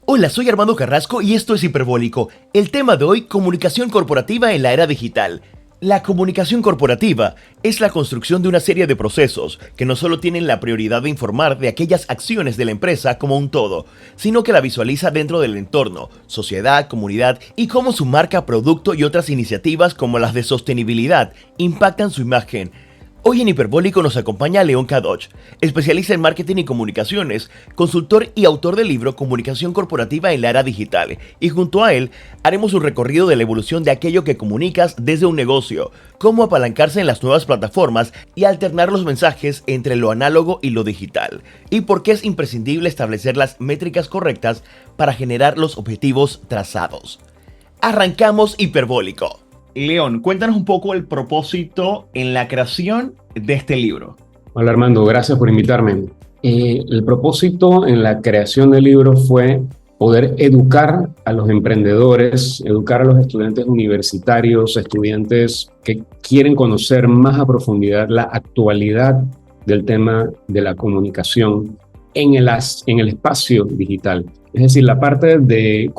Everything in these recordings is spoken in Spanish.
Hola, soy Armando Carrasco y esto es Hiperbólico. El tema de hoy, comunicación corporativa en la era digital. La comunicación corporativa es la construcción de una serie de procesos que no solo tienen la prioridad de informar de aquellas acciones de la empresa como un todo, sino que la visualiza dentro del entorno, sociedad, comunidad y cómo su marca, producto y otras iniciativas como las de sostenibilidad impactan su imagen. Hoy en Hiperbólico nos acompaña León Kadoch, especialista en marketing y comunicaciones, consultor y autor del libro Comunicación Corporativa en la Era Digital. Y junto a él haremos un recorrido de la evolución de aquello que comunicas desde un negocio, cómo apalancarse en las nuevas plataformas y alternar los mensajes entre lo análogo y lo digital, y por qué es imprescindible establecer las métricas correctas para generar los objetivos trazados. Arrancamos Hiperbólico. León, cuéntanos un poco el propósito en la creación de este libro. Hola Armando, gracias por invitarme. El propósito en la creación del libro fue poder educar a los emprendedores, educar a los estudiantes universitarios, estudiantes que quieren conocer más a profundidad la actualidad del tema de la comunicación en el espacio digital. Es decir, la parte de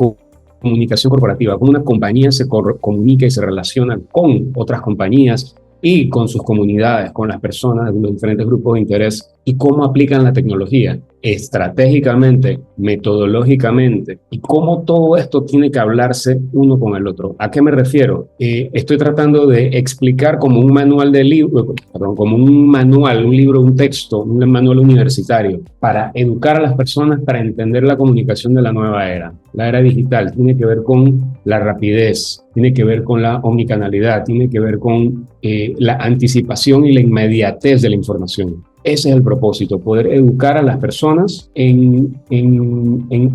comunicación corporativa, cómo una compañía se comunica y se relaciona con otras compañías y con sus comunidades, con las personas de los diferentes grupos de interés y cómo aplican la tecnología estratégicamente, metodológicamente y cómo todo esto tiene que hablarse uno con el otro. ¿A qué me refiero? Estoy tratando de explicar como un manual de libro, como un manual, un libro, un texto, un manual universitario para educar a las personas para entender la comunicación de la nueva era. La era digital tiene que ver con la rapidez, tiene que ver con la omnicanalidad, tiene que ver con la anticipación y la inmediatez de la información. Ese es el propósito, poder educar a las personas en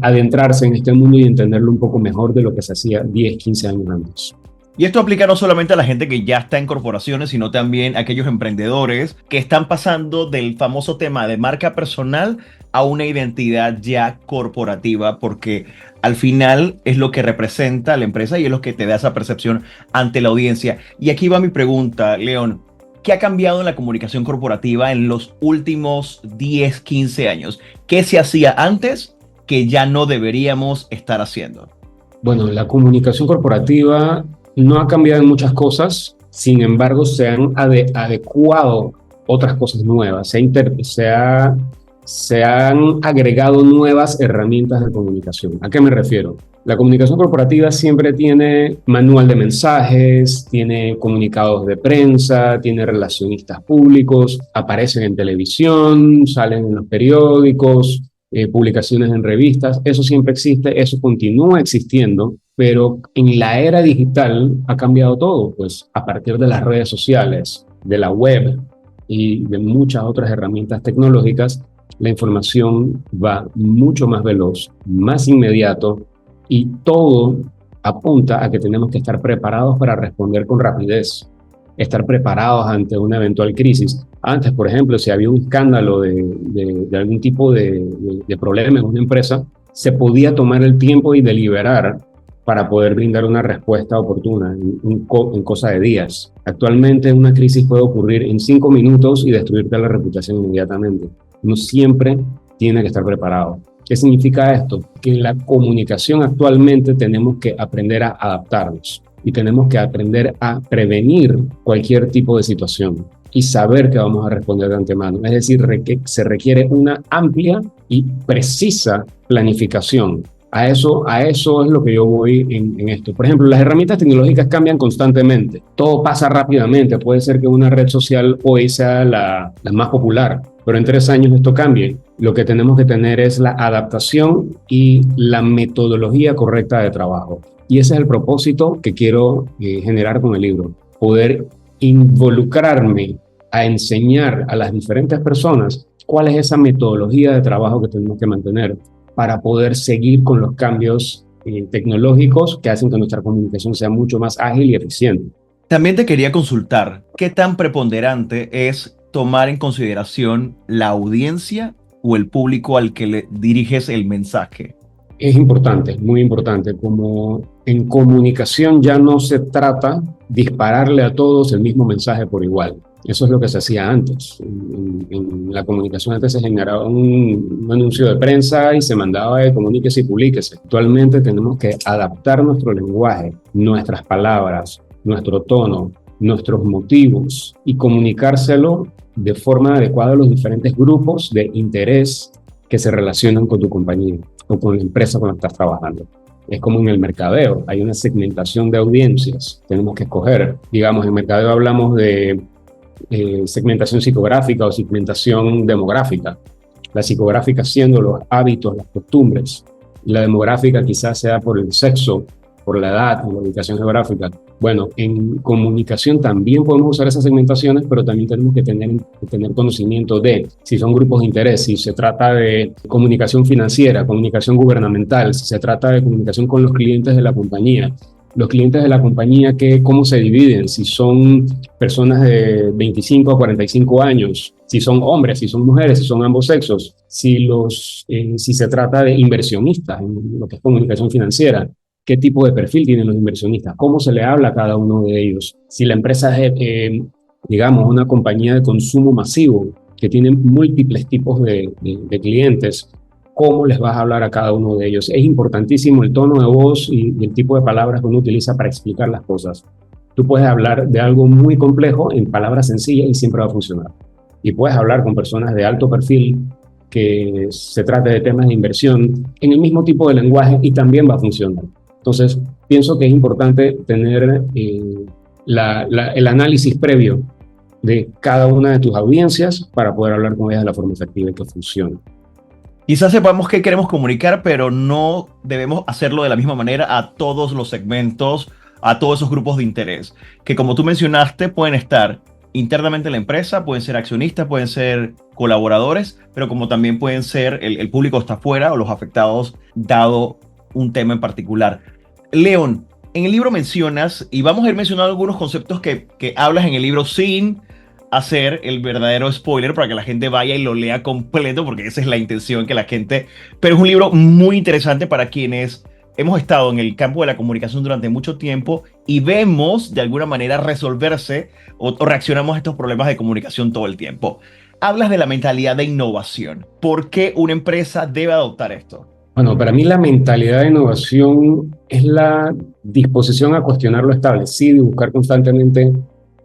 adentrarse en este mundo y entenderlo un poco mejor de lo que se hacía 10, 15 años antes. Y esto aplica no solamente a la gente que ya está en corporaciones, sino también a aquellos emprendedores que están pasando del famoso tema de marca personal a una identidad ya corporativa, porque al final es lo que representa la empresa y es lo que te da esa percepción ante la audiencia. Y aquí va mi pregunta, León. ¿Qué ha cambiado en la comunicación corporativa en los últimos 10, 15 años? ¿Qué se hacía antes que ya no deberíamos estar haciendo? Bueno, la comunicación corporativa no ha cambiado en muchas cosas, sin embargo se han adecuado otras cosas nuevas, se han agregado nuevas herramientas de comunicación. ¿A qué me refiero? La comunicación corporativa siempre tiene manual de mensajes, tiene comunicados de prensa, tiene relacionistas públicos, aparecen en televisión, salen en los periódicos, publicaciones en revistas. Eso siempre existe, eso continúa existiendo, pero en la era digital ha cambiado todo, pues a partir de las redes sociales, de la web y de muchas otras herramientas tecnológicas, la información va mucho más veloz, más inmediato, y todo apunta a que tenemos que estar preparados para responder con rapidez, estar preparados ante una eventual crisis. Antes, por ejemplo, si había un escándalo de algún tipo de problema en una empresa, se podía tomar el tiempo y deliberar para poder brindar una respuesta oportuna en cosa de días. Actualmente una crisis puede ocurrir en 5 minutos y destruirte la reputación inmediatamente. Uno siempre tiene que estar preparado. ¿Qué significa esto? Que en la comunicación actualmente tenemos que aprender a adaptarnos y tenemos que aprender a prevenir cualquier tipo de situación y saber que vamos a responder de antemano. Es decir, se requiere una amplia y precisa planificación. A eso es lo que yo voy en esto. Por ejemplo, las herramientas tecnológicas cambian constantemente. Todo pasa rápidamente. Puede ser que una red social hoy sea la más popular, pero en 3 años esto cambie. Lo que tenemos que tener es la adaptación y la metodología correcta de trabajo. Y ese es el propósito que quiero generar con el libro. Poder involucrarme a enseñar a las diferentes personas cuál es esa metodología de trabajo que tenemos que mantener para poder seguir con los cambios tecnológicos que hacen que nuestra comunicación sea mucho más ágil y eficiente. También te quería consultar, ¿qué tan preponderante es tomar en consideración la audiencia o el público al que le diriges el mensaje? Es importante, muy importante. Como en comunicación ya no se trata dispararle a todos el mismo mensaje por igual. Eso es lo que se hacía antes. En la comunicación antes se generaba un anuncio de prensa y se mandaba de comuníquese y publíquese. Actualmente tenemos que adaptar nuestro lenguaje, nuestras palabras, nuestro tono, nuestros motivos y comunicárselo de forma adecuada a los diferentes grupos de interés que se relacionan con tu compañía o con la empresa con la que estás trabajando. Es como en el mercadeo, hay una segmentación de audiencias. Tenemos que escoger, digamos, en mercadeo hablamos de segmentación psicográfica o segmentación demográfica. La psicográfica siendo los hábitos, las costumbres. La demográfica quizás sea por el sexo, por la edad, la ubicación geográfica. Bueno, en comunicación también podemos usar esas segmentaciones, pero también tenemos que tener conocimiento de si son grupos de interés, si se trata de comunicación financiera, comunicación gubernamental, si se trata de comunicación con los clientes de la compañía. Los clientes de la compañía, ¿cómo se dividen? Si son personas de 25 a 45 años, si son hombres, si son mujeres, si son ambos sexos, si se trata de inversionistas en lo que es comunicación financiera, qué tipo de perfil tienen los inversionistas, cómo se le habla a cada uno de ellos. Si la empresa es, digamos, una compañía de consumo masivo que tiene múltiples tipos de clientes, cómo les vas a hablar a cada uno de ellos. Es importantísimo el tono de voz y el tipo de palabras que uno utiliza para explicar las cosas. Tú puedes hablar de algo muy complejo en palabras sencillas y siempre va a funcionar. Y puedes hablar con personas de alto perfil que se trate de temas de inversión en el mismo tipo de lenguaje y también va a funcionar. Entonces, pienso que es importante tener el análisis previo de cada una de tus audiencias para poder hablar con ellas de la forma efectiva y que funcione. Quizás sepamos qué queremos comunicar, pero no debemos hacerlo de la misma manera a todos los segmentos, a todos esos grupos de interés, que como tú mencionaste pueden estar internamente en la empresa, pueden ser accionistas, pueden ser colaboradores, pero como también pueden ser el público que está afuera o los afectados dado un tema en particular. León, en el libro mencionas, y vamos a ir mencionando algunos conceptos que hablas en el libro sin hacer el verdadero spoiler para que la gente vaya y lo lea completo, porque esa es la intención, que la gente... Pero es un libro muy interesante para quienes hemos estado en el campo de la comunicación durante mucho tiempo y vemos de alguna manera resolverse o reaccionamos a estos problemas de comunicación todo el tiempo. Hablas de la mentalidad de innovación. ¿Por qué una empresa debe adoptar esto? Bueno, para mí la mentalidad de innovación es la disposición a cuestionar lo establecido y buscar constantemente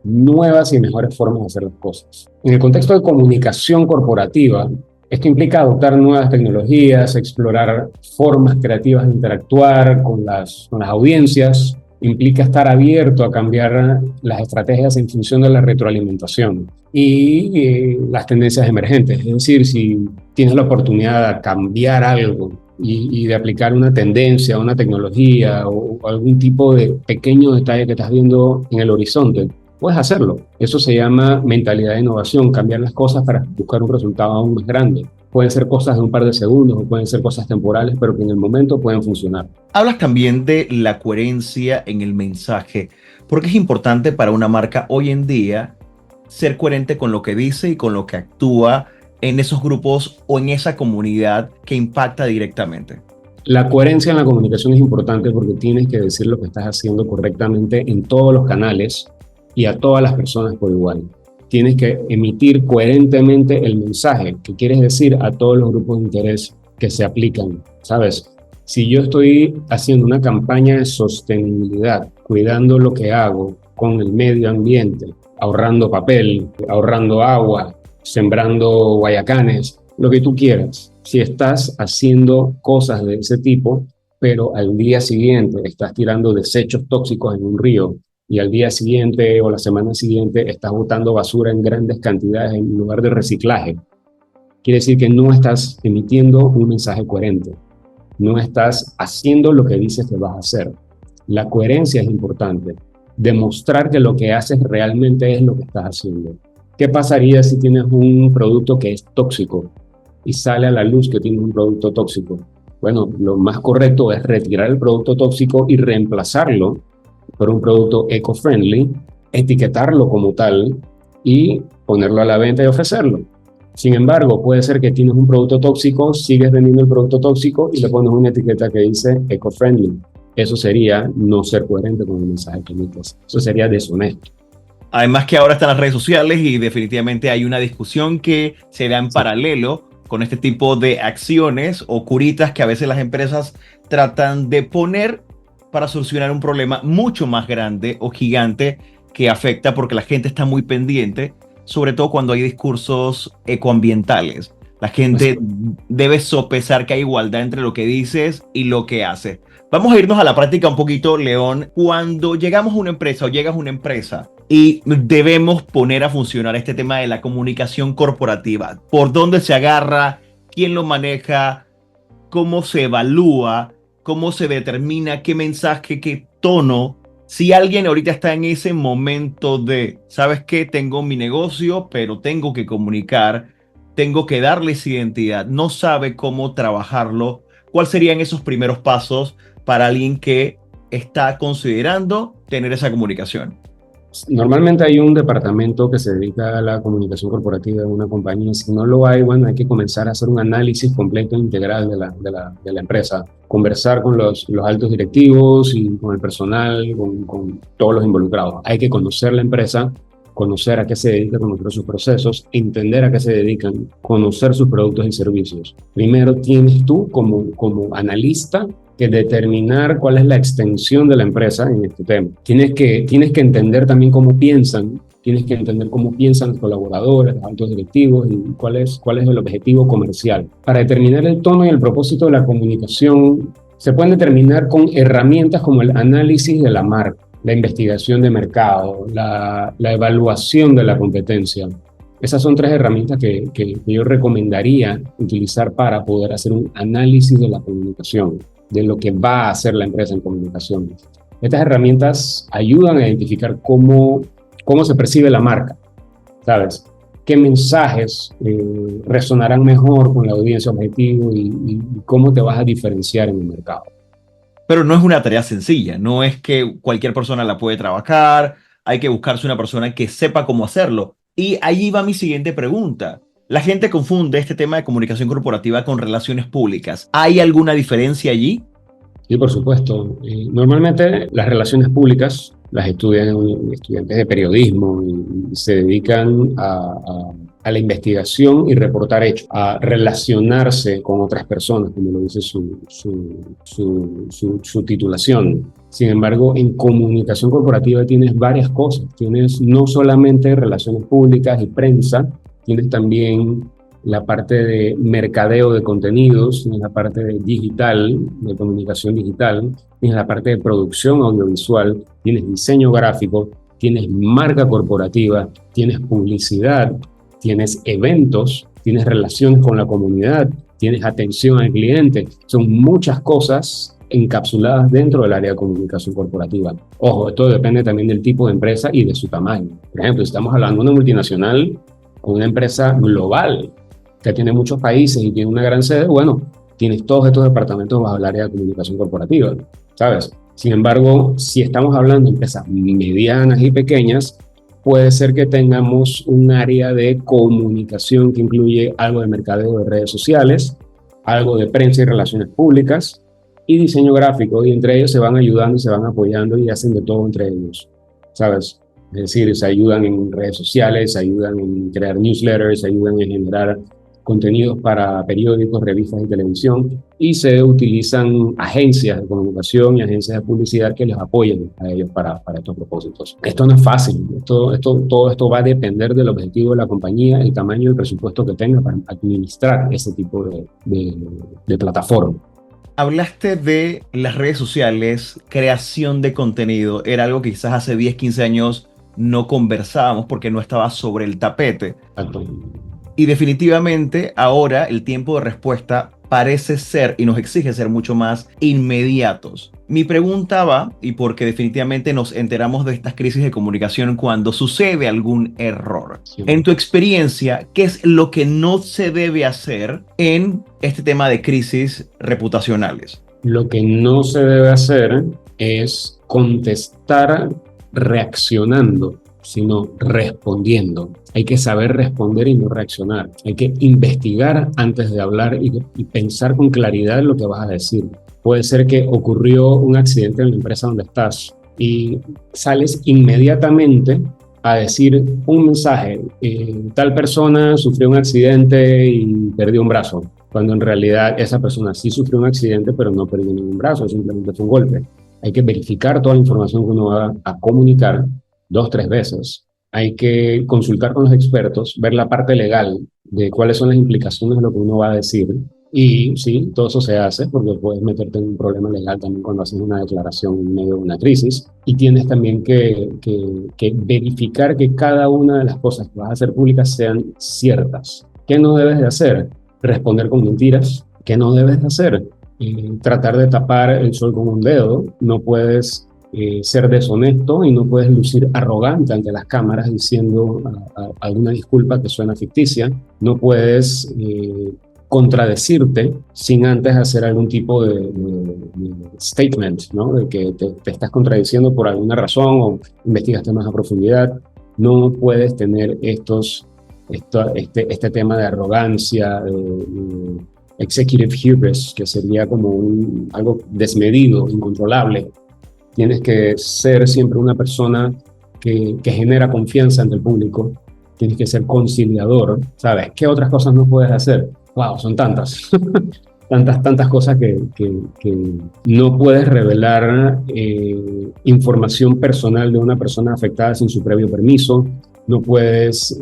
nuevas y mejores formas de hacer las cosas. En el contexto de comunicación corporativa, esto implica adoptar nuevas tecnologías, explorar formas creativas de interactuar con las audiencias, implica estar abierto a cambiar las estrategias en función de la retroalimentación y las tendencias emergentes. Es decir, si tienes la oportunidad de cambiar algo y de aplicar una tendencia, una tecnología o algún tipo de pequeño detalle que estás viendo en el horizonte, puedes hacerlo. Eso se llama mentalidad de innovación, cambiar las cosas para buscar un resultado aún más grande. Pueden ser cosas de un par de segundos o pueden ser cosas temporales, pero que en el momento pueden funcionar. Hablas también de la coherencia en el mensaje, porque es importante para una marca hoy en día ser coherente con lo que dice y con lo que actúa en esos grupos o en esa comunidad que impacta directamente. La coherencia en la comunicación es importante porque tienes que decir lo que estás haciendo correctamente en todos los canales y a todas las personas por igual. Tienes que emitir coherentemente el mensaje que quieres decir a todos los grupos de interés que se aplican, ¿sabes? Si yo estoy haciendo una campaña de sostenibilidad, cuidando lo que hago con el medio ambiente, ahorrando papel, ahorrando agua, sembrando guayacanes, lo que tú quieras. Si estás haciendo cosas de ese tipo, pero al día siguiente estás tirando desechos tóxicos en un río y al día siguiente o la semana siguiente estás botando basura en grandes cantidades en lugar de reciclaje, quiere decir que no estás emitiendo un mensaje coherente. No estás haciendo lo que dices que vas a hacer. La coherencia es importante. Demostrar que lo que haces realmente es lo que estás haciendo. ¿Qué pasaría si tienes un producto que es tóxico y sale a la luz que tienes un producto tóxico? Bueno, lo más correcto es retirar el producto tóxico y reemplazarlo por un producto eco-friendly, etiquetarlo como tal y ponerlo a la venta y ofrecerlo. Sin embargo, puede ser que tienes un producto tóxico, sigues vendiendo el producto tóxico y le pones una etiqueta que dice eco-friendly. Eso sería no ser coherente con el mensaje que emites. Eso sería deshonesto. Además que ahora están las redes sociales y definitivamente hay una discusión que se da en Sí. paralelo con este tipo de acciones o curitas que a veces las empresas tratan de poner para solucionar un problema mucho más grande o gigante que afecta porque la gente está muy pendiente, sobre todo cuando hay discursos ecoambientales. La Así gente debe sopesar que hay igualdad entre lo que dices y lo que haces. Vamos a irnos a la práctica un poquito, León. Cuando llegamos a una empresa o llegas a una empresa y debemos poner a funcionar este tema de la comunicación corporativa, ¿por dónde se agarra? ¿Quién lo maneja? ¿Cómo se evalúa? ¿Cómo se determina qué mensaje, qué tono? Si alguien ahorita está en ese momento de, ¿sabes qué? Tengo mi negocio, pero tengo que comunicar, tengo que darles identidad, no sabe cómo trabajarlo, ¿cuáles serían esos primeros pasos para alguien que está considerando tener esa comunicación? Normalmente hay un departamento que se dedica a la comunicación corporativa de una compañía. Si no lo hay, bueno, hay que comenzar a hacer un análisis completo e integral de la empresa. Conversar con los altos directivos y con el personal, con todos los involucrados. Hay que conocer la empresa, conocer a qué se dedica, conocer sus procesos, entender a qué se dedican, conocer sus productos y servicios. Primero tienes tú como analista que determinar cuál es la extensión de la empresa en este tema. Tienes que entender también cómo piensan, tienes que entender cómo piensan los colaboradores, los altos directivos y cuál es el objetivo comercial. Para determinar el tono y el propósito de la comunicación, se pueden determinar con herramientas como el análisis de la marca, la investigación de mercado, la evaluación de la competencia. Esas son tres herramientas que yo recomendaría utilizar para poder hacer un análisis de la comunicación, de lo que va a hacer la empresa en comunicación. Estas herramientas ayudan a identificar cómo se percibe la marca, ¿sabes? ¿Qué mensajes resonarán mejor con la audiencia objetivo y cómo te vas a diferenciar en el mercado? Pero no es una tarea sencilla, no es que cualquier persona la puede trabajar, hay que buscarse una persona que sepa cómo hacerlo. Y ahí va mi siguiente pregunta. La gente confunde este tema de comunicación corporativa con relaciones públicas. ¿Hay alguna diferencia allí? Sí, por supuesto. Normalmente las relaciones públicas las estudian estudiantes de periodismo y se dedican a la investigación y reportar hechos, a relacionarse con otras personas, como lo dice su titulación. Sin embargo, en comunicación corporativa tienes varias cosas. Tienes no solamente relaciones públicas y prensa, tienes también la parte de mercadeo de contenidos, tienes la parte de digital, de comunicación digital, tienes la parte de producción audiovisual, tienes diseño gráfico, tienes marca corporativa, tienes publicidad, tienes eventos, tienes relaciones con la comunidad, tienes atención al cliente. Son muchas cosas encapsuladas dentro del área de comunicación corporativa. Ojo, esto depende también del tipo de empresa y de su tamaño. Por ejemplo, si estamos hablando de una multinacional o una empresa global que tiene muchos países y tiene una gran sede, bueno, tienes todos estos departamentos bajo el área de comunicación corporativa, ¿sabes? Sin embargo, si estamos hablando de empresas medianas y pequeñas, puede ser que tengamos un área de comunicación que incluye algo de mercadeo de redes sociales, algo de prensa y relaciones públicas y diseño gráfico, y entre ellos se van ayudando y se van apoyando y hacen de todo entre ellos, ¿sabes? Es decir, se ayudan en redes sociales, se ayudan en crear newsletters, se ayudan en generar contenidos para periódicos, revistas y televisión, y se utilizan agencias de comunicación y agencias de publicidad que les apoyen a ellos para estos propósitos. Esto no es fácil, todo esto va a depender del objetivo de la compañía, el tamaño y el presupuesto que tenga para administrar ese tipo de plataforma. Hablaste de las redes sociales, creación de contenido. Era algo que quizás hace 10, 15 años no conversábamos porque no estaba sobre el tapete. Exacto. Y definitivamente ahora el tiempo de respuesta parece ser y nos exige ser mucho más inmediatos. Mi pregunta va, y porque definitivamente nos enteramos de estas crisis de comunicación cuando sucede algún error. Sí. En tu experiencia, ¿qué es lo que no se debe hacer en este tema de crisis reputacionales? Lo que no se debe hacer es contestar reaccionando, sino respondiendo. Hay que saber responder y no reaccionar. Hay que investigar antes de hablar y pensar con claridad lo que vas a decir. Puede ser que ocurrió un accidente en la empresa donde estás y sales inmediatamente a decir un mensaje, tal persona sufrió un accidente y perdió un brazo, cuando en realidad esa persona sí sufrió un accidente, pero no perdió ningún brazo, simplemente fue un golpe. Hay que verificar toda la información que uno va a comunicar 2, 3 veces. Hay que consultar con los expertos, ver la parte legal de cuáles son las implicaciones de lo que uno va a decir. Y sí, todo eso se hace porque puedes meterte en un problema legal también cuando haces una declaración en medio de una crisis. Y tienes también que verificar que cada una de las cosas que vas a hacer públicas sean ciertas. ¿Qué no debes de hacer? Responder con mentiras. ¿Qué no debes de hacer? Tratar de tapar el sol con un dedo. No puedes ser deshonesto y no puedes lucir arrogante ante las cámaras diciendo alguna disculpa que suena ficticia. No puedes contradecirte sin antes hacer algún tipo de statement, ¿no? De que te estás contradiciendo por alguna razón o investigaste más a profundidad. No puedes tener este tema de arrogancia, de executive hubris, que sería como algo desmedido, incontrolable. Tienes que ser siempre una persona que genera confianza ante el público. Tienes que ser conciliador, ¿sabes? ¿Qué otras cosas no puedes hacer? Wow, son tantas. tantas cosas que no puedes revelar información personal de una persona afectada sin su previo permiso. No puedes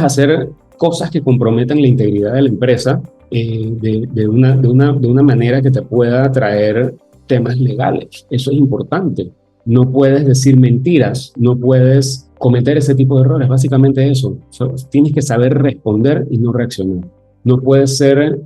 hacer cosas que comprometan la integridad de la empresa de una manera que te pueda traer temas legales. Eso es importante. No puedes decir mentiras, no puedes cometer ese tipo de errores. Básicamente eso. Tienes que saber responder y no reaccionar. No puedes ser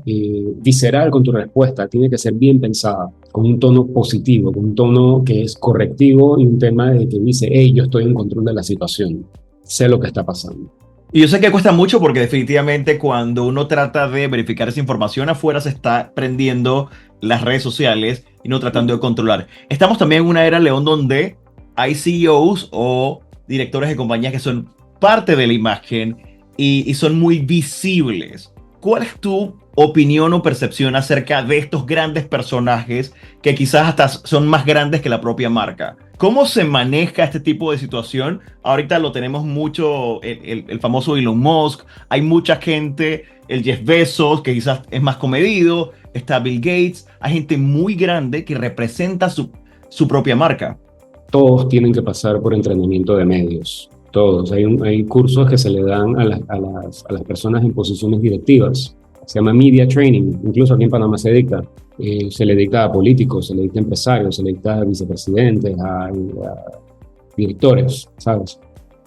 visceral con tu respuesta, tiene que ser bien pensada, con un tono positivo, con un tono que es correctivo y un tema de que dice, hey, yo estoy en control de la situación, sé lo que está pasando. Y yo sé que cuesta mucho porque definitivamente cuando uno trata de verificar esa información afuera se está prendiendo las redes sociales y no tratando de controlar. Estamos también en una era, León, donde hay CEOs o directores de compañías que son parte de la imagen y son muy visibles. ¿Cuál es tu opinión o percepción acerca de estos grandes personajes que quizás hasta son más grandes que la propia marca? ¿Cómo se maneja este tipo de situación? Ahorita lo tenemos mucho, el famoso Elon Musk, hay mucha gente, el Jeff Bezos, que quizás es más comedido, está Bill Gates, hay gente muy grande que representa su propia marca. Todos tienen que pasar por entrenamiento de medios. Todos. Hay cursos que se le dan a las personas en posiciones directivas. Se llama media training. Incluso aquí en Panamá se dicta. Se le dicta a políticos, se le dicta a empresarios, se le dicta a vicepresidentes, a directores, ¿sabes?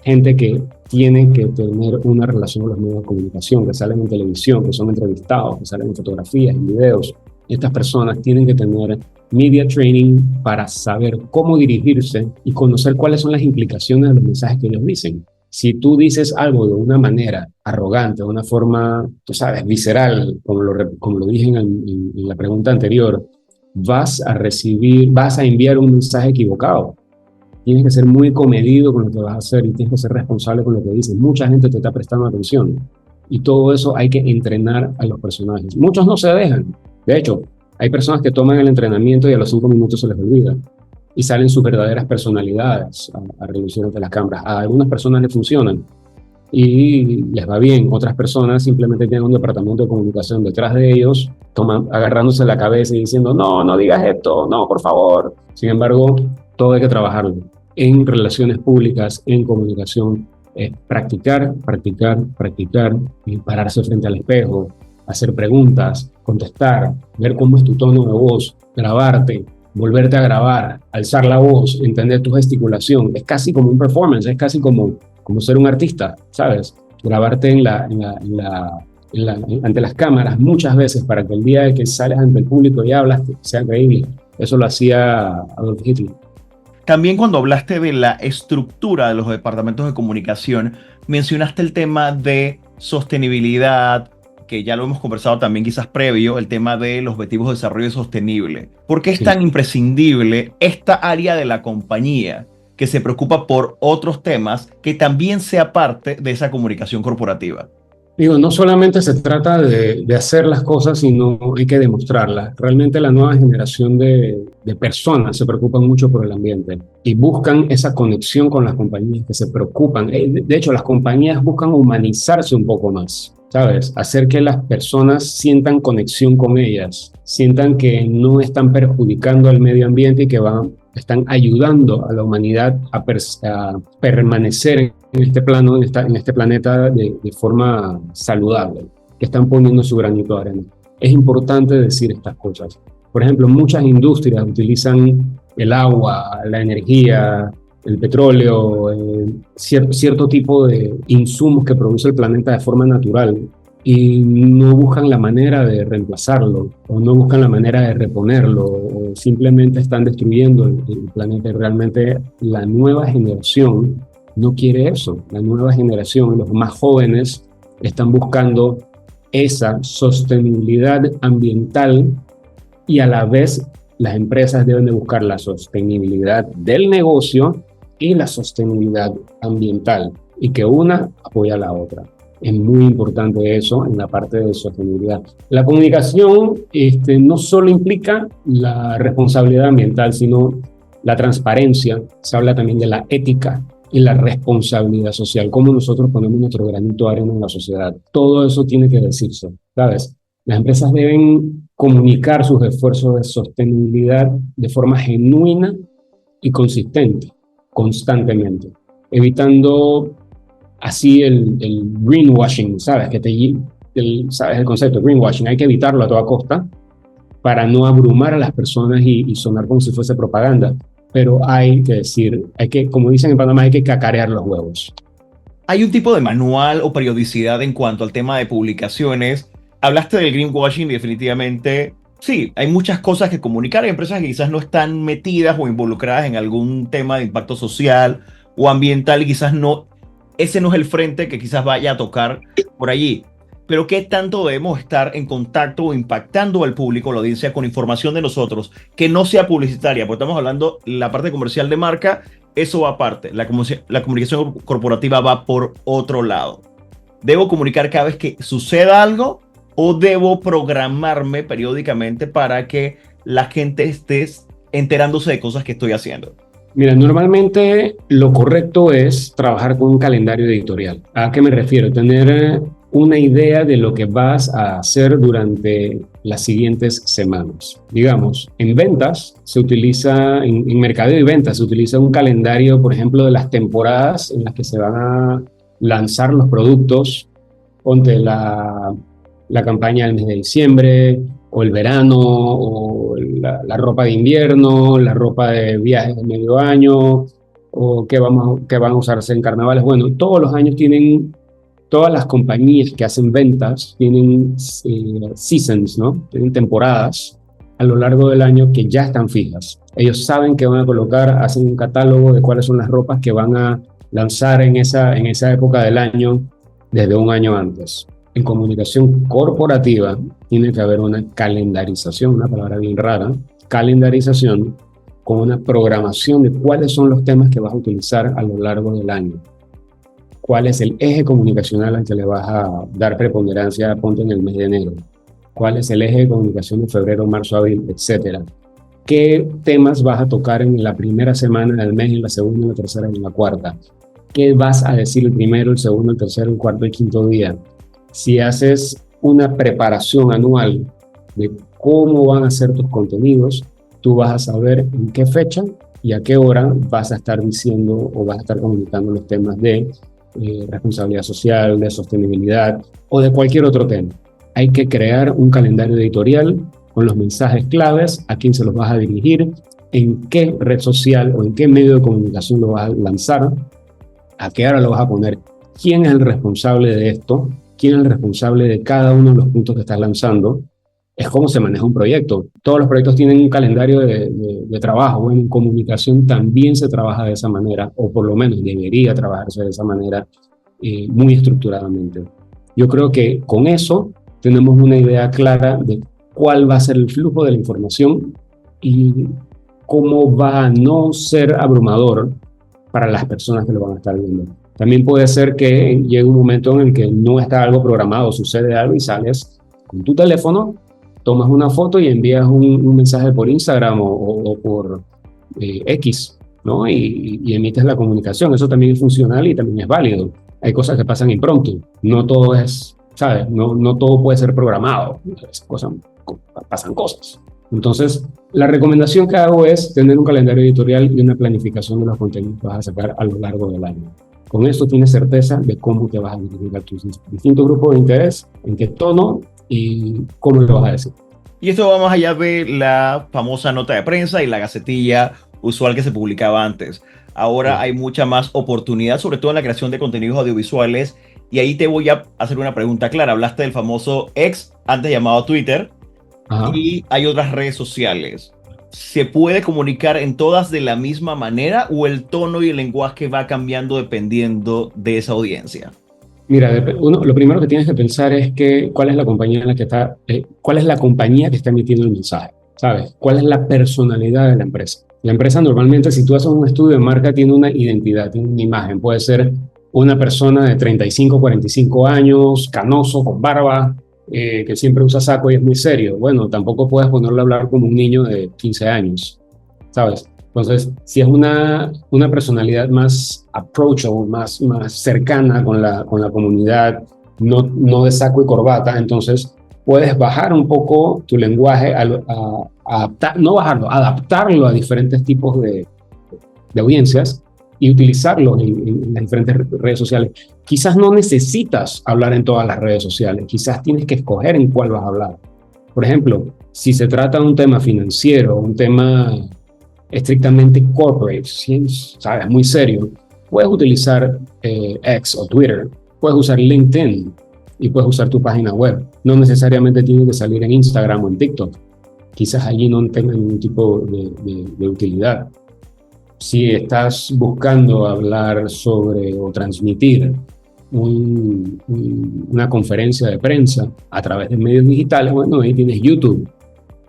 Gente que tiene que tener una relación con los medios de comunicación, que salen en televisión, que son entrevistados, que salen en fotografías, en videos. Estas personas tienen que tener media training para saber cómo dirigirse y conocer cuáles son las implicaciones de los mensajes que ellos dicen. Si tú dices algo de una manera arrogante, de una forma, tú sabes, visceral, como lo dije en la pregunta anterior, vas a enviar un mensaje equivocado. Tienes que ser muy comedido con lo que vas a hacer y tienes que ser responsable con lo que dices. Mucha gente te está prestando atención y todo eso hay que entrenar a los personajes. Muchos no se dejan. De hecho, hay personas que toman el entrenamiento y a los 5 minutos se les olvida y salen sus verdaderas personalidades a relucir ante las cámaras. A algunas personas les funcionan y les va bien. Otras personas simplemente tienen un departamento de comunicación detrás de ellos, agarrándose la cabeza y diciendo, no, no digas esto, no, por favor. Sin embargo, todo hay que trabajarlo. En relaciones públicas, en comunicación, practicar, y pararse frente al espejo, hacer preguntas, contestar, ver cómo es tu tono de voz, grabarte, volverte a grabar, alzar la voz, entender tu gesticulación. Es casi como un performance, es casi como ser un artista, ¿sabes? Grabarte ante las cámaras muchas veces para que el día de que sales ante el público y hablas sea creíble. Eso lo hacía Adolf Hitler. También cuando hablaste de la estructura de los departamentos de comunicación, mencionaste el tema de sostenibilidad, que ya lo hemos conversado también quizás previo, el tema de los objetivos de desarrollo sostenible. ¿Por qué es tan imprescindible esta área de la compañía que se preocupa por otros temas que también sea parte de esa comunicación corporativa? Digo, no solamente se trata de hacer las cosas, sino hay que demostrarlas. Realmente la nueva generación de personas se preocupan mucho por el ambiente y buscan esa conexión con las compañías que se preocupan. De hecho, las compañías buscan humanizarse un poco más, ¿sabes? Hacer que las personas sientan conexión con ellas, sientan que no están perjudicando al medio ambiente y que están ayudando a la humanidad a permanecer en este plano, en este planeta de forma saludable, que están poniendo su granito de arena. Es importante decir estas cosas. Por ejemplo, muchas industrias utilizan el agua, la energía, el petróleo, cierto tipo de insumos que produce el planeta de forma natural y no buscan la manera de reemplazarlo o no buscan la manera de reponerlo o simplemente están destruyendo el planeta. Y realmente la nueva generación no quiere eso. La nueva generación, los más jóvenes, están buscando esa sostenibilidad ambiental y a la vez las empresas deben de buscar la sostenibilidad del negocio y la sostenibilidad ambiental y que una apoya a la otra. Es muy importante eso en la parte de sostenibilidad. La comunicación no solo implica la responsabilidad ambiental, sino la transparencia. Se habla también de la ética y la responsabilidad social, cómo nosotros ponemos nuestro granito de arena en la sociedad. Todo eso tiene que decirse, ¿sabes? Las empresas deben comunicar sus esfuerzos de sostenibilidad de forma genuina y consistente, constantemente, evitando así el greenwashing, ¿sabes? ¿Sabes el concepto de greenwashing? Hay que evitarlo a toda costa para no abrumar a las personas y sonar como si fuese propaganda. Pero hay que decir, como dicen en Panamá, hay que cacarear los huevos. ¿Hay un tipo de manual o periodicidad en cuanto al tema de publicaciones? Hablaste del greenwashing y definitivamente sí, hay muchas cosas que comunicar. Hay empresas que quizás no están metidas o involucradas en algún tema de impacto social o ambiental y quizás no, ese no es el frente que quizás vaya a tocar por allí. Pero ¿qué tanto debemos estar en contacto o impactando al público, la audiencia, con información de nosotros que no sea publicitaria? Porque estamos hablando la parte comercial de marca, eso va aparte. La comunicación corporativa va por otro lado. ¿Debo comunicar cada vez que suceda algo o debo programarme periódicamente para que la gente esté enterándose de cosas que estoy haciendo? Mira, normalmente lo correcto es trabajar con un calendario editorial. ¿A qué me refiero? Tener una idea de lo que vas a hacer durante las siguientes semanas. Digamos, en ventas se utiliza, en mercadeo y ventas se utiliza un calendario, por ejemplo, de las temporadas en las que se van a lanzar los productos. Ponte la campaña del mes de diciembre, o el verano, o la ropa de invierno, la ropa de viajes de medio año, o que van a usarse en carnavales. Bueno, todos los años todas las compañías que hacen ventas tienen seasons, ¿no? Tienen temporadas a lo largo del año que ya están fijas. Ellos saben que van a colocar, hacen un catálogo de cuáles son las ropas que van a lanzar en esa época del año desde un año antes. En comunicación corporativa tiene que haber una calendarización, una palabra bien rara, calendarización con una programación de cuáles son los temas que vas a utilizar a lo largo del año. ¿Cuál es el eje comunicacional al que le vas a dar preponderancia, ponte en el mes de enero? ¿Cuál es el eje de comunicación de febrero, marzo, abril, etcétera? ¿Qué temas vas a tocar en la primera semana del mes, en la segunda, en la tercera y en la cuarta? ¿Qué vas a decir el primero, el segundo, el tercero, el cuarto y el quinto día? Si haces una preparación anual de cómo van a ser tus contenidos, tú vas a saber en qué fecha y a qué hora vas a estar diciendo o vas a estar comunicando los temas de responsabilidad social, de sostenibilidad o de cualquier otro tema. Hay que crear un calendario editorial con los mensajes claves, a quién se los vas a dirigir, en qué red social o en qué medio de comunicación lo vas a lanzar, a qué hora lo vas a poner, quién es el responsable de esto, quién es el responsable de cada uno de los puntos que estás lanzando. Es cómo se maneja un proyecto. Todos los proyectos tienen un calendario de trabajo. Bueno, en comunicación también se trabaja de esa manera, o por lo menos debería trabajarse de esa manera, muy estructuradamente. Yo creo que con eso tenemos una idea clara de cuál va a ser el flujo de la información y cómo va a no ser abrumador para las personas que lo van a estar viendo. También puede ser que llegue un momento en el que no está algo programado, sucede algo y sales con tu teléfono, tomas una foto y envías un mensaje por Instagram o por X, ¿no? Y emites la comunicación. Eso también es funcional y también es válido. Hay cosas que pasan impromptu. No todo es, ¿sabes? No todo puede ser programado. Pasan cosas. Entonces, la recomendación que hago es tener un calendario editorial y una planificación de los contenidos que vas a sacar a lo largo del año. Con esto tienes certeza de cómo te vas a dirigir a tus distintos grupos de interés, en qué tono y cómo lo vas a decir. Y esto va más allá de la famosa nota de prensa y la gacetilla usual que se publicaba antes. Ahora hay mucha más oportunidad, sobre todo en la creación de contenidos audiovisuales. Y ahí te voy a hacer una pregunta clara. Hablaste del famoso X, antes llamado Twitter, Ajá. y hay otras redes sociales. ¿Se puede comunicar en todas de la misma manera o el tono y el lenguaje va cambiando dependiendo de esa audiencia? Mira, lo primero que tienes que pensar es cuál es la compañía en la que está, cuál es la compañía que está emitiendo el mensaje, ¿sabes? ¿Cuál es la personalidad de la empresa? La empresa normalmente, si tú haces un estudio de marca, tiene una identidad, tiene una imagen. Puede ser una persona de 35, 45 años, canoso, con barba, que siempre usa saco y es muy serio. Bueno, tampoco puedes ponerlo a hablar como un niño de 15 años, ¿sabes? Entonces, si es una personalidad más approachable, más cercana con la comunidad, no de saco y corbata, entonces puedes bajar un poco tu lenguaje, no bajarlo, adaptarlo a diferentes tipos de audiencias y utilizarlo en las diferentes redes sociales. Quizás no necesitas hablar en todas las redes sociales, quizás tienes que escoger en cuál vas a hablar. Por ejemplo, si se trata de un tema financiero, un tema estrictamente corporate, ¿sabes? Muy serio, puedes utilizar X o Twitter, puedes usar LinkedIn y puedes usar tu página web. No necesariamente tiene que salir en Instagram o en TikTok. Quizás allí no tenga ningún tipo de utilidad. Si estás buscando hablar sobre o transmitir una conferencia de prensa a través de medios digitales, bueno, ahí tienes YouTube,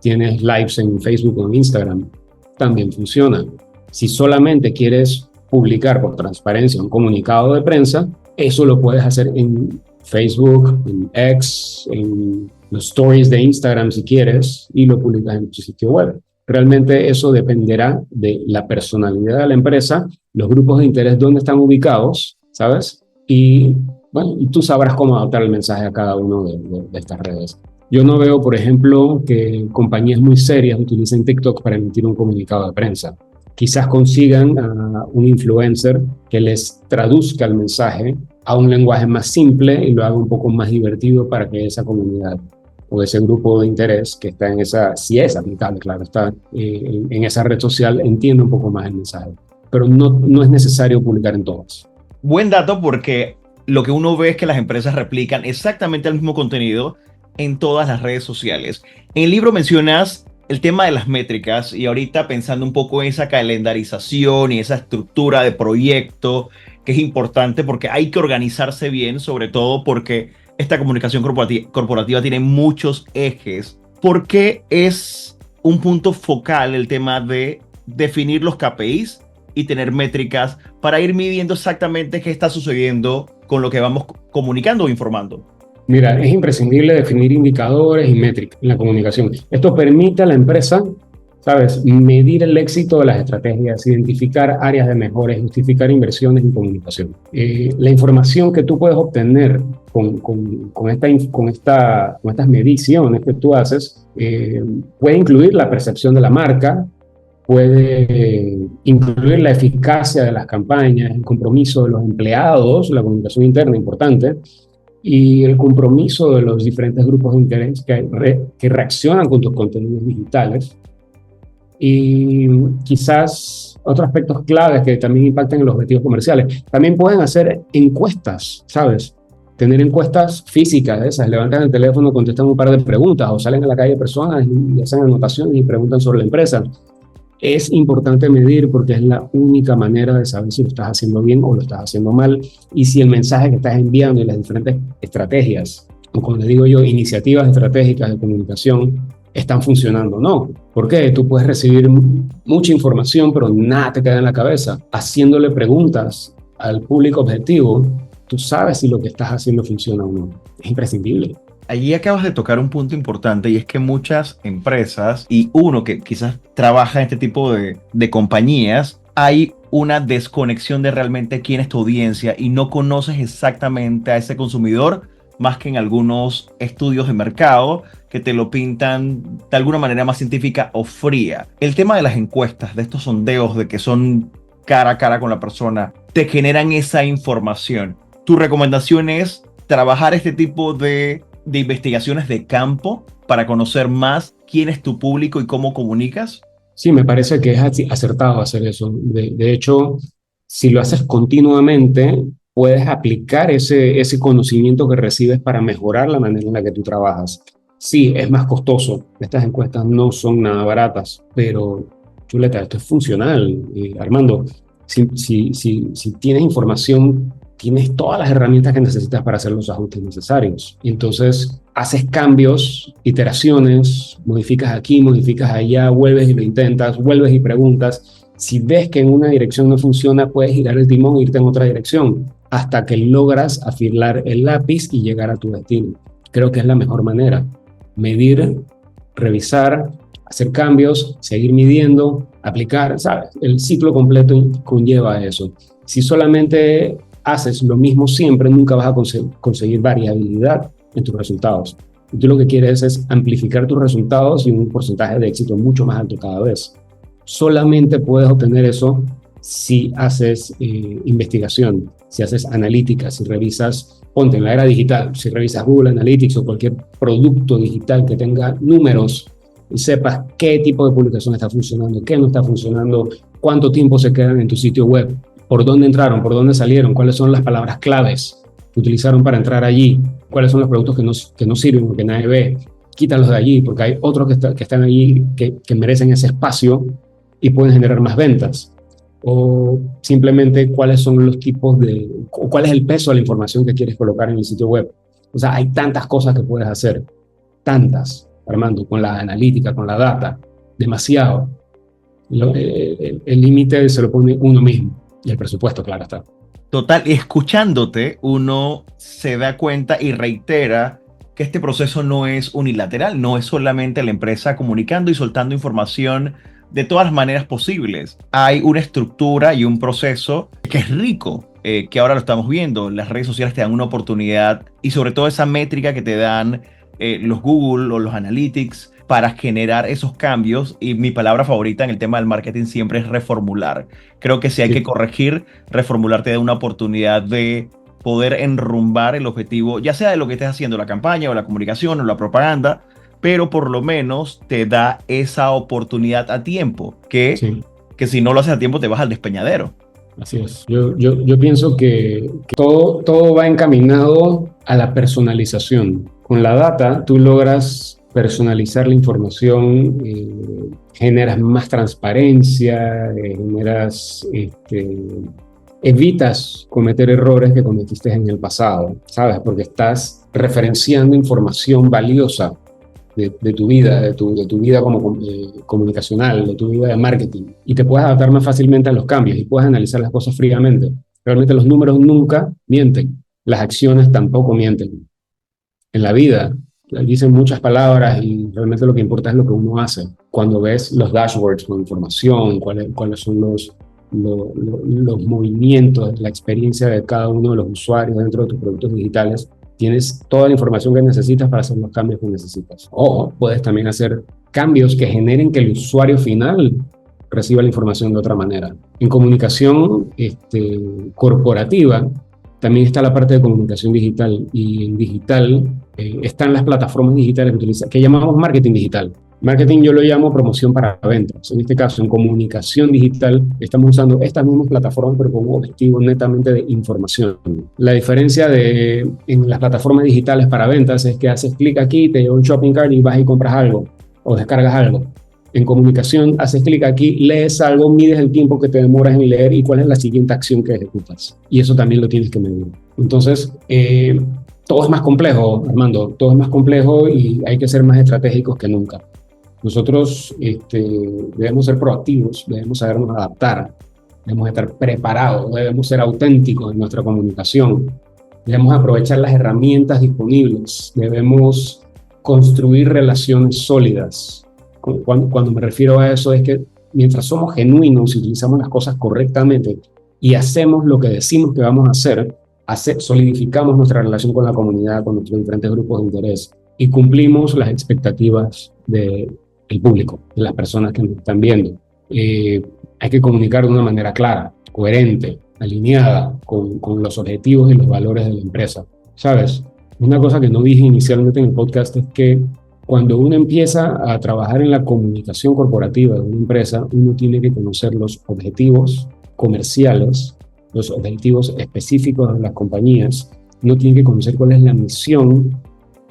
tienes lives en Facebook o en Instagram, también funciona. Si solamente quieres publicar por transparencia un comunicado de prensa, eso lo puedes hacer en Facebook, en X, en los stories de Instagram si quieres, y lo publicas en tu sitio web. Realmente eso dependerá de la personalidad de la empresa, los grupos de interés donde están ubicados, ¿sabes? Y bueno, y tú sabrás cómo adaptar el mensaje a cada uno de estas redes. Yo no veo, por ejemplo, que compañías muy serias utilicen TikTok para emitir un comunicado de prensa. Quizás consigan a un influencer que les traduzca el mensaje a un lenguaje más simple y lo haga un poco más divertido para que esa comunidad o ese grupo de interés que está en esa, si es aplicable, claro, está en esa red social, entienda un poco más el mensaje. Pero no es necesario publicar en todas. Buen dato, porque lo que uno ve es que las empresas replican exactamente el mismo contenido en todas las redes sociales. En el libro mencionas el tema de las métricas y ahorita pensando un poco en esa calendarización y esa estructura de proyecto que es importante porque hay que organizarse bien, sobre todo porque esta comunicación corporativa tiene muchos ejes. ¿Por qué es un punto focal el tema de definir los KPIs y tener métricas para ir midiendo exactamente qué está sucediendo con lo que vamos comunicando o informando? Mira, es imprescindible definir indicadores y métricas en la comunicación. Esto permite a la empresa, ¿sabes?, medir el éxito de las estrategias, identificar áreas de mejora, justificar inversiones en comunicación. La información que tú puedes obtener con estas mediciones que tú haces puede incluir la percepción de la marca, puede incluir la eficacia de las campañas, el compromiso de los empleados, la comunicación interna importante, y el compromiso de los diferentes grupos de interés que reaccionan con tus contenidos digitales. Y quizás otros aspectos claves que también impactan en los objetivos comerciales. También pueden hacer encuestas, ¿sabes? Tener encuestas físicas de esas, levantan el teléfono, contestan un par de preguntas o salen a la calle personas y hacen anotaciones y preguntan sobre la empresa. Es importante medir porque es la única manera de saber si lo estás haciendo bien o lo estás haciendo mal y si el mensaje que estás enviando y las diferentes estrategias, o como les digo yo, iniciativas estratégicas de comunicación están funcionando o no. ¿Por qué? Tú puedes recibir mucha información pero nada te queda en la cabeza. Haciéndole preguntas al público objetivo, tú sabes si lo que estás haciendo funciona o no. Es imprescindible. Allí acabas de tocar un punto importante y es que muchas empresas y uno que quizás trabaja en este tipo de compañías, hay una desconexión de realmente quién es tu audiencia y no conoces exactamente a ese consumidor más que en algunos estudios de mercado que te lo pintan de alguna manera más científica o fría. El tema de las encuestas, de estos sondeos de que son cara a cara con la persona, te generan esa información. Tu recomendación es trabajar este tipo de investigaciones de campo para conocer más quién es tu público y cómo comunicas. Sí, me parece que es acertado hacer eso. De hecho, si lo haces continuamente, puedes aplicar ese conocimiento que recibes para mejorar la manera en la que tú trabajas. Sí, es más costoso. Estas encuestas no son nada baratas, pero chuleta, esto es funcional. Armando, si tienes información, tienes todas las herramientas que necesitas para hacer los ajustes necesarios. Entonces, haces cambios, iteraciones, modificas aquí, modificas allá, vuelves y lo intentas, vuelves y preguntas. Si ves que en una dirección no funciona, puedes girar el timón e irte en otra dirección hasta que logras afilar el lápiz y llegar a tu destino. Creo que es la mejor manera. Medir, revisar, hacer cambios, seguir midiendo, aplicar, ¿sabes? El ciclo completo conlleva eso. Si solamente haces lo mismo siempre, nunca vas a conseguir variabilidad en tus resultados. Y tú lo que quieres es amplificar tus resultados y un porcentaje de éxito mucho más alto cada vez. Solamente puedes obtener eso si haces investigación, si haces analítica, si revisas, ponte en la era digital, si revisas Google Analytics o cualquier producto digital que tenga números y sepas qué tipo de publicación está funcionando, qué no está funcionando, cuánto tiempo se quedan en tu sitio web, por dónde entraron, por dónde salieron, cuáles son las palabras claves que utilizaron para entrar allí, cuáles son los productos que no sirven o que nadie ve, quítalos de allí porque hay otros que están allí que merecen ese espacio y pueden generar más ventas. O simplemente cuáles son los tipos o cuál es el peso de la información que quieres colocar en el sitio web. O sea, hay tantas cosas que puedes hacer, tantas, Armando, con la analítica, con la data, demasiado. El límite se lo pone uno mismo y el presupuesto, claro está. Total, y escuchándote, uno se da cuenta y reitera que este proceso no es unilateral, no es solamente la empresa comunicando y soltando información de todas las maneras posibles. Hay una estructura y un proceso que es rico, que ahora lo estamos viendo. Las redes sociales te dan una oportunidad y sobre todo esa métrica que te dan los Google o los Analytics para generar esos cambios. Y mi palabra favorita en el tema del marketing siempre es reformular. Creo que si hay que corregir, reformular te da una oportunidad de poder enrumbar el objetivo, ya sea de lo que estés haciendo, la campaña o la comunicación o la propaganda, pero por lo menos te da esa oportunidad a tiempo, que si no lo haces a tiempo te vas al despeñadero. Así es. Yo pienso que todo va encaminado a la personalización. Con la data tú logras personalizar la información, generas más transparencia, evitas cometer errores que cometiste en el pasado, ¿sabes? Porque estás referenciando información valiosa de tu vida, de tu vida como comunicacional, de tu vida de marketing, y te puedes adaptar más fácilmente a los cambios y puedes analizar las cosas fríamente. Realmente los números nunca mienten, las acciones tampoco mienten. En la vida dicen muchas palabras y realmente lo que importa es lo que uno hace. Cuando ves los dashboards con información, cuáles son los movimientos, la experiencia de cada uno de los usuarios dentro de tus productos digitales, tienes toda la información que necesitas para hacer los cambios que necesitas. O puedes también hacer cambios que generen que el usuario final reciba la información de otra manera. En comunicación corporativa también está la parte de comunicación digital, y en digital están las plataformas digitales que llamamos marketing digital. Marketing yo lo llamo promoción para ventas. En este caso, en comunicación digital, estamos usando estas mismas plataformas, pero con un objetivo netamente de información. La diferencia en las plataformas digitales para ventas es que haces clic aquí, te lleva un shopping cart y vas y compras algo o descargas algo. En comunicación, haces clic aquí, lees algo, mides el tiempo que te demoras en leer y cuál es la siguiente acción que ejecutas. Y eso también lo tienes que medir. Entonces, todo es más complejo, Armando, todo es más complejo y hay que ser más estratégicos que nunca. Nosotros debemos ser proactivos, debemos sabernos adaptar, debemos estar preparados, debemos ser auténticos en nuestra comunicación, debemos aprovechar las herramientas disponibles, debemos construir relaciones sólidas. Cuando me refiero a eso es que mientras somos genuinos y utilizamos las cosas correctamente y hacemos lo que decimos que vamos a hacer, solidificamos nuestra relación con la comunidad, con nuestros diferentes grupos de interés y cumplimos las expectativas del público, de las personas que nos están viendo. Hay que comunicar de una manera clara, coherente, alineada con los objetivos y los valores de la empresa. ¿Sabes? Una cosa que no dije inicialmente en el podcast es que cuando uno empieza a trabajar en la comunicación corporativa de una empresa, uno tiene que conocer los objetivos comerciales, los objetivos específicos de las compañías. Uno tiene que conocer cuál es la misión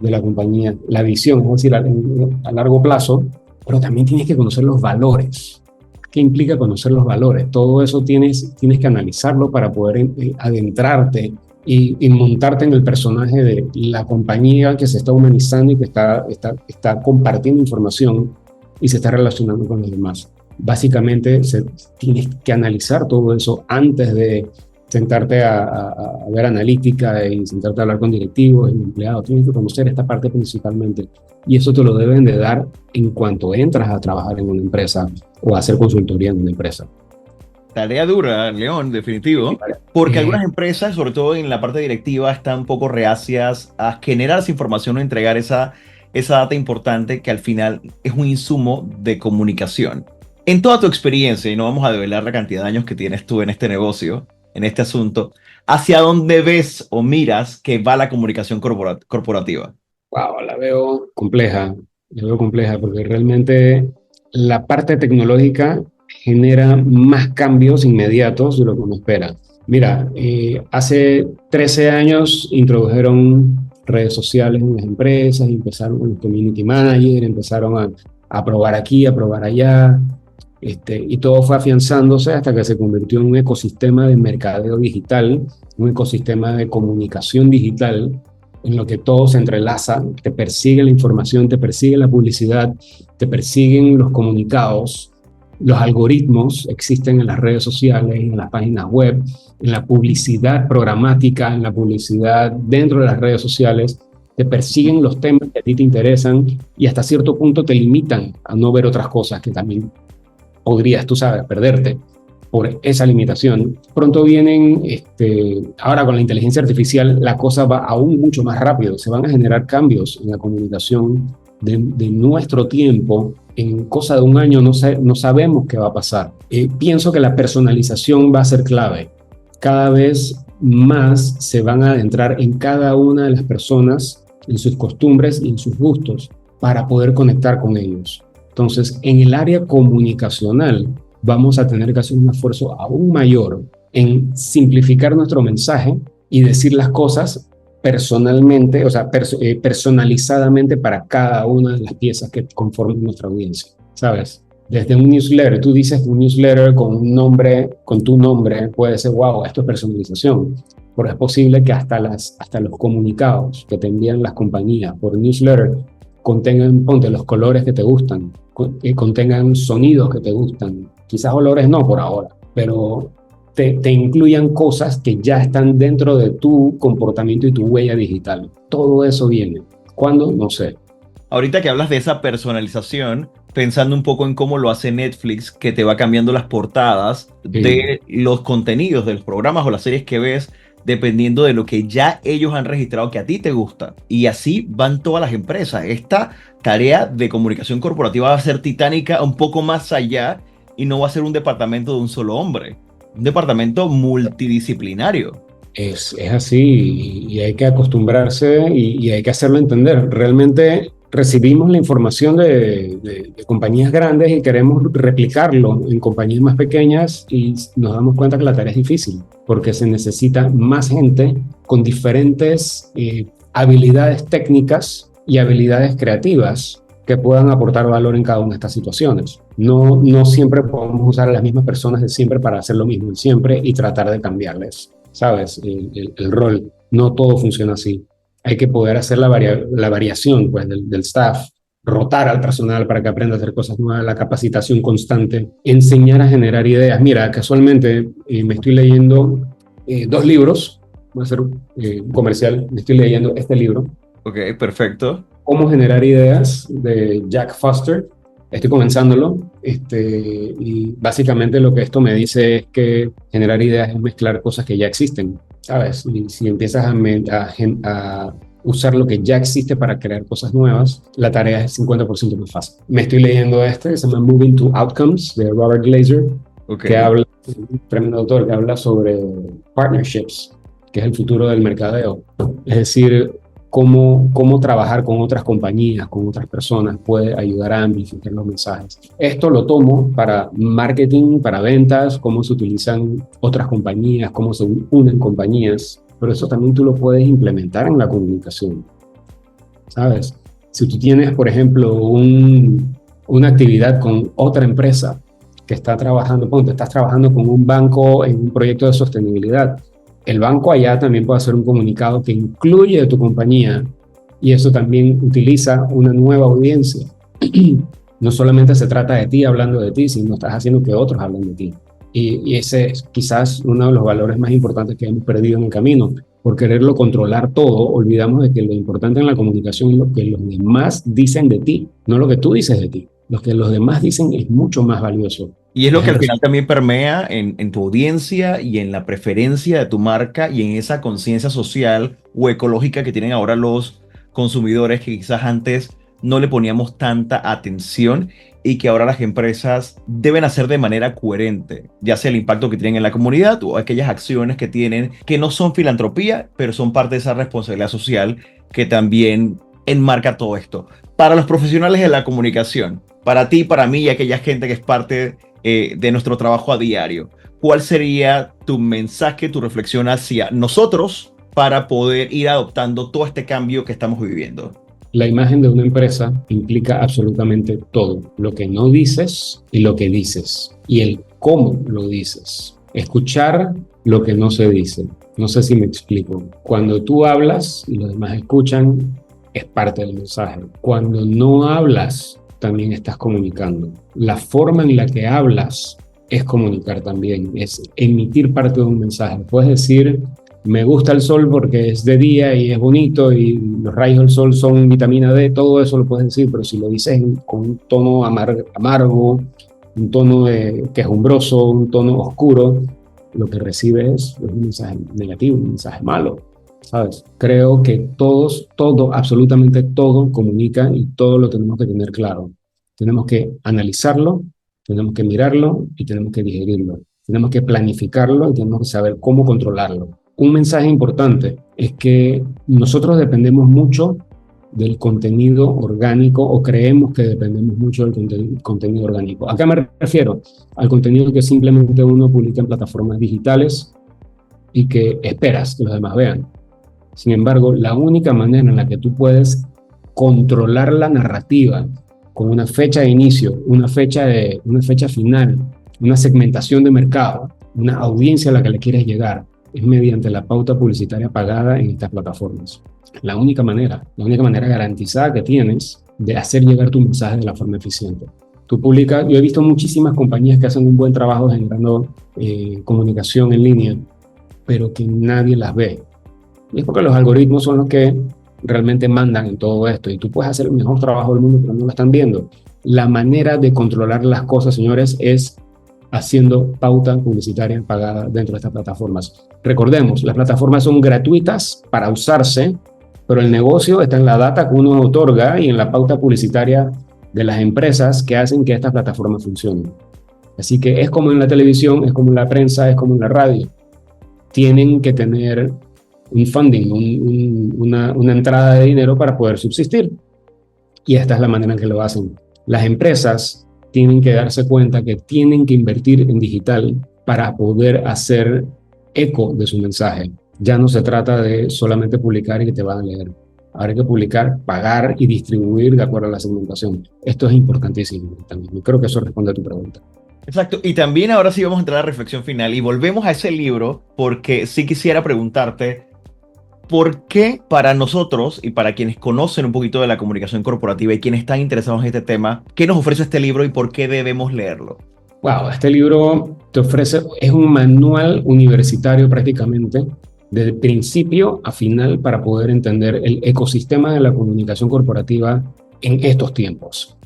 de la compañía, la visión, es decir, a largo plazo, pero también tienes que conocer los valores. ¿Qué implica conocer los valores? Todo eso tienes que analizarlo para poder adentrarte y montarte en el personaje de la compañía que se está humanizando y que está compartiendo información y se está relacionando con los demás. Básicamente tienes que analizar todo eso antes de sentarte a ver analítica y sentarte a hablar con directivos y empleados. Tienes que conocer esta parte principalmente. Y eso te lo deben de dar en cuanto entras a trabajar en una empresa o a hacer consultoría en una empresa. Tarea dura, León, definitivo, porque algunas empresas, sobre todo en la parte directiva, están un poco reacias a generar esa información o entregar esa data importante que al final es un insumo de comunicación. En toda tu experiencia, y no vamos a develar la cantidad de años que tienes tú en este negocio, en este asunto, ¿hacia dónde ves o miras que va la comunicación corporativa? Wow, la veo compleja porque realmente la parte tecnológica genera más cambios inmediatos de lo que uno espera. Mira, hace 13 años introdujeron redes sociales en las empresas, empezaron con los community manager, empezaron a probar aquí, a probar allá, y todo fue afianzándose hasta que se convirtió en un ecosistema de mercadeo digital, un ecosistema de comunicación digital, en lo que todo se entrelaza, te persigue la información, te persigue la publicidad, te persiguen los comunicados. Los algoritmos existen en las redes sociales, en las páginas web, en la publicidad programática, en la publicidad dentro de las redes sociales. Te persiguen los temas que a ti te interesan y hasta cierto punto te limitan a no ver otras cosas que también podrías, tú sabes, perderte por esa limitación. Pronto vienen, ahora con la inteligencia artificial, la cosa va aún mucho más rápido. Se van a generar cambios en la comunicación de nuestro tiempo. En cosa de un año no sabemos qué va a pasar. Pienso que la personalización va a ser clave. Cada vez más se van a adentrar en cada una de las personas, en sus costumbres y en sus gustos, para poder conectar con ellos. Entonces, en el área comunicacional, vamos a tener que hacer un esfuerzo aún mayor en simplificar nuestro mensaje y decir las cosas personalmente, o sea, personalizadamente para cada una de las piezas que conforman nuestra audiencia, ¿sabes? Desde un newsletter, tú dices un newsletter con un nombre, con tu nombre, puede ser, wow, esto es personalización. Pero es posible que hasta los comunicados que te envían las compañías por newsletter contengan, ponte, los colores que te gustan, contengan sonidos que te gustan, quizás olores no por ahora, pero te incluyan cosas que ya están dentro de tu comportamiento y tu huella digital. Todo eso viene. ¿Cuándo? No sé. Ahorita que hablas de esa personalización, pensando un poco en cómo lo hace Netflix, que te va cambiando las portadas de los contenidos de los programas o las series que ves, dependiendo de lo que ya ellos han registrado que a ti te gusta. Y así van todas las empresas. Esta tarea de comunicación corporativa va a ser titánica, un poco más allá, y no va a ser un departamento de un solo hombre. Un departamento multidisciplinario. Es así y hay que acostumbrarse y hay que hacerlo entender. Realmente recibimos la información de compañías grandes y queremos replicarlo en compañías más pequeñas y nos damos cuenta que la tarea es difícil porque se necesita más gente con diferentes habilidades técnicas y habilidades creativas que puedan aportar valor en cada una de estas situaciones. No siempre podemos usar a las mismas personas de siempre para hacer lo mismo de siempre y tratar de cambiarles, ¿sabes? El rol. No todo funciona así. Hay que poder hacer la variación pues, del staff, rotar al personal para que aprenda a hacer cosas nuevas, la capacitación constante, enseñar a generar ideas. Mira, casualmente me estoy leyendo 2 libros, voy a hacer un comercial, me estoy leyendo este libro, Ok, perfecto. Cómo generar ideas, de Jack Foster. Estoy comenzándolo, y básicamente lo que esto me dice es que generar ideas es mezclar cosas que ya existen, ¿sabes? Y si empiezas a usar lo que ya existe para crear cosas nuevas, la tarea es 50% más fácil. Me estoy leyendo que se llama Moving to Outcomes, de Robert Glazer, Ok. que habla, un tremendo autor, que habla sobre partnerships, que es el futuro del mercadeo. Es decir, cómo trabajar con otras compañías, con otras personas puede ayudar a amplificar los mensajes. Esto lo tomo para marketing, para ventas, cómo se utilizan otras compañías, cómo se unen compañías, pero eso también tú lo puedes implementar en la comunicación, ¿sabes? Si tú tienes, por ejemplo, una actividad con otra empresa que está trabajando, ponte, estás trabajando con un banco en un proyecto de sostenibilidad, el banco allá también puede hacer un comunicado que incluye a tu compañía y eso también utiliza una nueva audiencia. No solamente se trata de ti hablando de ti, sino estás haciendo que otros hablen de ti. Y ese es quizás uno de los valores más importantes que hemos perdido en el camino. Por quererlo controlar todo, olvidamos de que lo importante en la comunicación es lo que los demás dicen de ti, no lo que tú dices de ti. Lo que los demás dicen es mucho más valioso. Y es lo que al final también permea en tu audiencia y en la preferencia de tu marca y en esa conciencia social o ecológica que tienen ahora los consumidores que quizás antes no le poníamos tanta atención y que ahora las empresas deben hacer de manera coherente, ya sea el impacto que tienen en la comunidad o aquellas acciones que tienen que no son filantropía, pero son parte de esa responsabilidad social que también enmarca todo esto. Para los profesionales de la comunicación, para ti, para mí y aquella gente que es parte de nuestro trabajo a diario, ¿cuál sería tu mensaje, tu reflexión hacia nosotros para poder ir adoptando todo este cambio que estamos viviendo? La imagen de una empresa implica absolutamente todo, lo que no dices y lo que dices, y el cómo lo dices. Escuchar lo que no se dice. No sé si me explico. Cuando tú hablas y los demás escuchan, es parte del mensaje. Cuando no hablas, también estás comunicando. La forma en la que hablas es comunicar también, es emitir parte de un mensaje. Puedes decir: me gusta el sol porque es de día y es bonito y los rayos del sol son vitamina D, todo eso lo puedes decir, pero si lo dices con un tono amargo, un tono quejumbroso, un tono oscuro, lo que recibes es un mensaje negativo, un mensaje malo, ¿sabes? Creo que todo, absolutamente todo comunica y todo lo tenemos que tener claro. Tenemos que analizarlo, tenemos que mirarlo y tenemos que digerirlo. Tenemos que planificarlo y tenemos que saber cómo controlarlo. Un mensaje importante es que nosotros dependemos mucho del contenido orgánico, o creemos que dependemos mucho del contenido orgánico. ¿A qué me refiero? Al contenido que simplemente uno publica en plataformas digitales y que esperas que los demás vean. Sin embargo, la única manera en la que tú puedes controlar la narrativa con una fecha de inicio, una fecha final, una segmentación de mercado, una audiencia a la que le quieres llegar, es mediante la pauta publicitaria pagada en estas plataformas. La única manera garantizada que tienes de hacer llegar tu mensaje de la forma eficiente. Tú publicas, yo he visto muchísimas compañías que hacen un buen trabajo generando comunicación en línea, pero que nadie las ve. Y es porque los algoritmos son los que realmente mandan en todo esto, y tú puedes hacer el mejor trabajo del mundo, pero no lo están viendo. La manera de controlar las cosas, señores, es haciendo pauta publicitaria pagada dentro de estas plataformas. Recordemos, las plataformas son gratuitas para usarse, pero el negocio está en la data que uno otorga y en la pauta publicitaria de las empresas que hacen que estas plataformas funcionen. Así que es como en la televisión, es como en la prensa, es como en la radio. Tienen que tener un funding, una entrada de dinero para poder subsistir. Y esta es la manera en que lo hacen. Las empresas tienen que darse cuenta que tienen que invertir en digital para poder hacer eco de su mensaje. Ya no se trata de solamente publicar y que te van a leer. Ahora hay que publicar, pagar y distribuir de acuerdo a la segmentación. Esto es importantísimo también. Yo creo que eso responde a tu pregunta. Exacto. Y también ahora sí vamos a entrar a la reflexión final y volvemos a ese libro porque sí quisiera preguntarte, ¿por qué para nosotros y para quienes conocen un poquito de la comunicación corporativa y quienes están interesados en este tema, qué nos ofrece este libro y por qué debemos leerlo? Wow, este libro te ofrece, es un manual universitario prácticamente, de principio a final para poder entender el ecosistema de la comunicación corporativa en estos tiempos.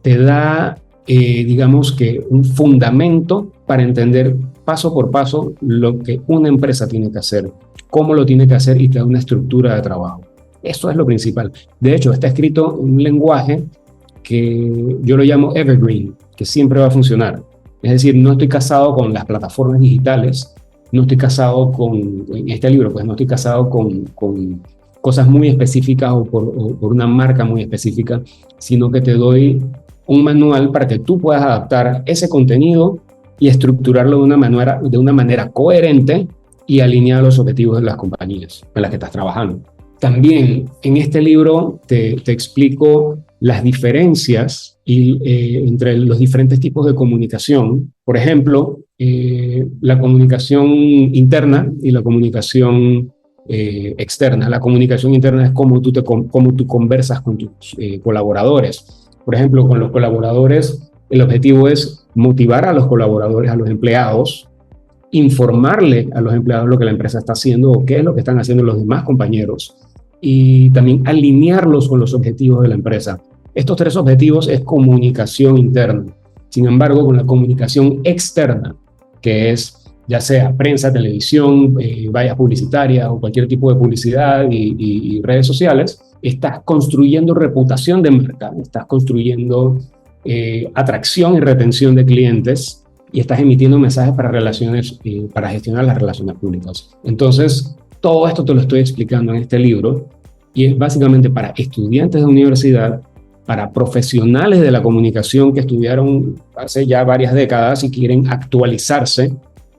Te da, digamos que, un fundamento para entender paso por paso lo que una empresa tiene que hacer, cómo lo tiene que hacer y te da una estructura de trabajo. Eso es lo principal. De hecho, está escrito en un lenguaje que yo lo llamo evergreen, que siempre va a funcionar. Es decir, no estoy casado con las plataformas digitales, no estoy casado en este libro, pues no estoy casado con cosas muy específicas o por una marca muy específica, sino que te doy un manual para que tú puedas adaptar ese contenido y estructurarlo de una manera coherente y alineada a los objetivos de las compañías en las que estás trabajando. También en este libro te explico las diferencias entre los diferentes tipos de comunicación. Por ejemplo, la comunicación interna y la comunicación externa. La comunicación interna es cómo tú conversas con tus colaboradores. Por ejemplo, con los colaboradores, el objetivo es motivar a los colaboradores, a los empleados, informarle a los empleados lo que la empresa está haciendo o qué es lo que están haciendo los demás compañeros y también alinearlos con los objetivos de la empresa. Estos tres objetivos es comunicación interna. Sin embargo, con la comunicación externa, que es ya sea prensa, televisión, vallas publicitarias o cualquier tipo de publicidad y redes sociales, estás construyendo reputación de marca, estás construyendo atracción y retención de clientes y estás emitiendo mensajes para relaciones, para gestionar las relaciones públicas. Entonces, todo esto te lo estoy explicando en este libro y es básicamente para estudiantes de universidad, para profesionales de la comunicación que estudiaron hace ya varias décadas y quieren actualizarse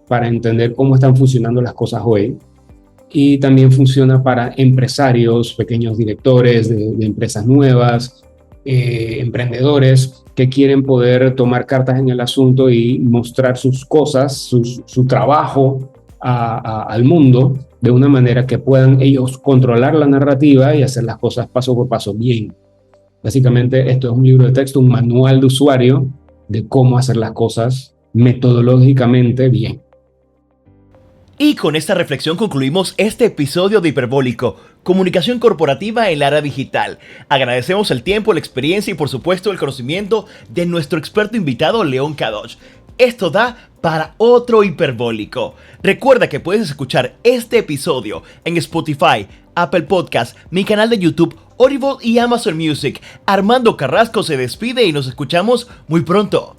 para entender cómo están funcionando las cosas hoy. Y también funciona para empresarios, pequeños directores de empresas nuevas, emprendedores que quieren poder tomar cartas en el asunto y mostrar sus cosas, su trabajo al mundo de una manera que puedan ellos controlar la narrativa y hacer las cosas paso por paso bien. Básicamente esto es un libro de texto, un manual de usuario de cómo hacer las cosas metodológicamente bien. Y con esta reflexión concluimos este episodio de Hiperbólico, comunicación corporativa en la era digital. Agradecemos el tiempo, la experiencia y por supuesto el conocimiento de nuestro experto invitado León Kadosh. Esto da para otro Hiperbólico. Recuerda que puedes escuchar este episodio en Spotify, Apple Podcast, mi canal de YouTube, Audible y Amazon Music. Armando Carrasco se despide y nos escuchamos muy pronto.